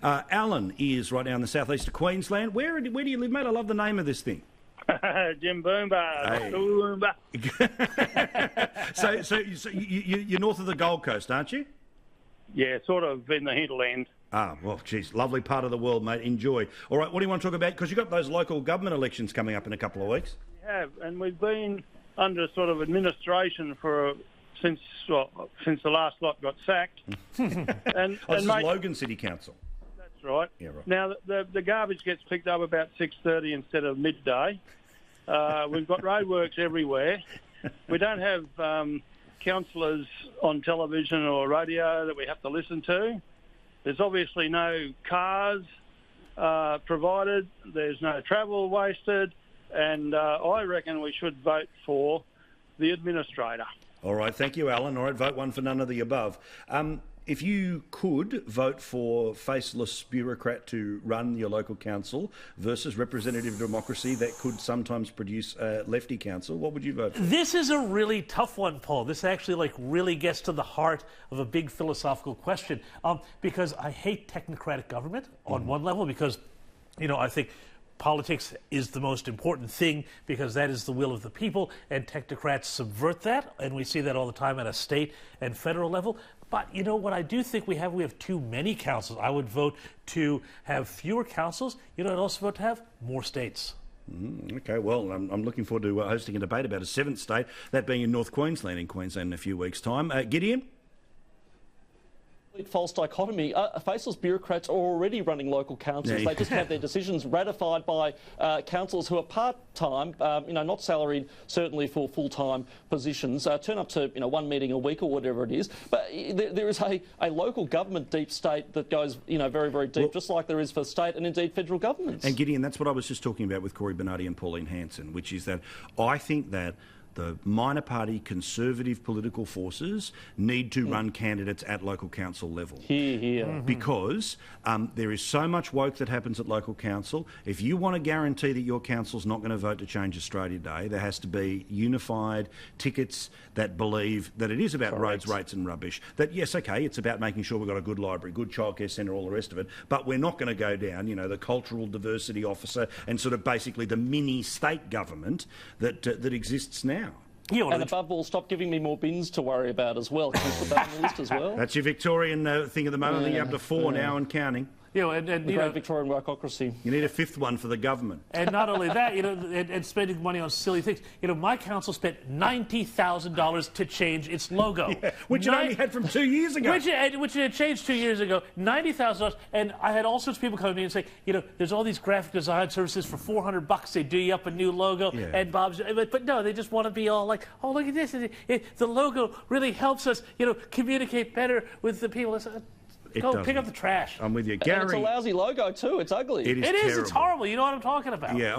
Alan is right now in the southeast of Queensland. Where do you live, mate? I love the name of this thing. Jim Boomba. Hey. Boomba. So you're north of the Gold Coast, aren't you? Yeah, sort of in the hinterland. Ah, well, geez, lovely part of the world, mate. Enjoy. All right, what do you want to talk about? Because you've got those local government elections coming up in a couple of weeks. We have, and we've been under sort of administration since the last lot got sacked. This is Logan City Council. That's right. Yeah, right. Now, the garbage gets picked up about 6:30 instead of midday. We've got roadworks everywhere. We don't have councillors on television or radio that we have to listen to. There's obviously no cars provided. There's no travel wasted. And I reckon we should vote for the administrator. All right, thank you, Alan. All right, vote one for none of the above. If you could vote for faceless bureaucrat to run your local council versus representative democracy that could sometimes produce a lefty council, what would you vote for? This is a really tough one, Paul. This actually really gets to the heart of a big philosophical question, because I hate technocratic government on one level because, I think politics is the most important thing because that is the will of the people, and technocrats subvert that, and we see that all the time at a state and federal level. But what I do think we have too many councils. I would vote to have fewer councils. I'd also vote to have more states. Okay, well, I'm looking forward to hosting a debate about a seventh state, that being in North Queensland in a few weeks' time. Gideon? False dichotomy. Faceless bureaucrats are already running local councils. Yeah. They just have their decisions ratified by councillors who are part-time, not salaried, certainly for full-time positions. Turn up to one meeting a week or whatever it is. But there is a local government deep state that goes very, very deep, just like there is for state and indeed federal governments. And Gideon, that's what I was just talking about with Corey Bernardi and Pauline Hanson, which is that I think that the minor party conservative political forces need to run candidates at local council level. Because there is so much woke that happens at local council. If you want to guarantee that your council's not going to vote to change Australia Day, there has to be unified tickets that believe that it is about roads, rates and rubbish. That, yes, OK, it's about making sure we've got a good library, good childcare centre, all the rest of it, but we're not going to go down, the cultural diversity officer and sort of basically the mini state government that exists now. And above all, stop giving me more bins to worry about as well. Can you put that on the list as well? That's your Victorian thing at the moment. I think you're up to 4 now and counting. The great Victorian bureaucracy. You need a 5th one for the government. And not only that, and spending money on silly things. My council spent $90,000 to change its logo. Yeah, which it only had from 2 years ago. Which it had changed 2 years ago. $90,000. And I had all sorts of people come to me and say, there's all these graphic design services for $400. They do you up a new logo. Yeah. And Bob's, but no, they just want to be all like, oh, look at this. The logo really helps us, communicate better with the people. Go pick up the trash. I'm with you. Gary. And it's a lousy logo too. It's ugly. It is. It's horrible. You know what I'm talking about. Yeah.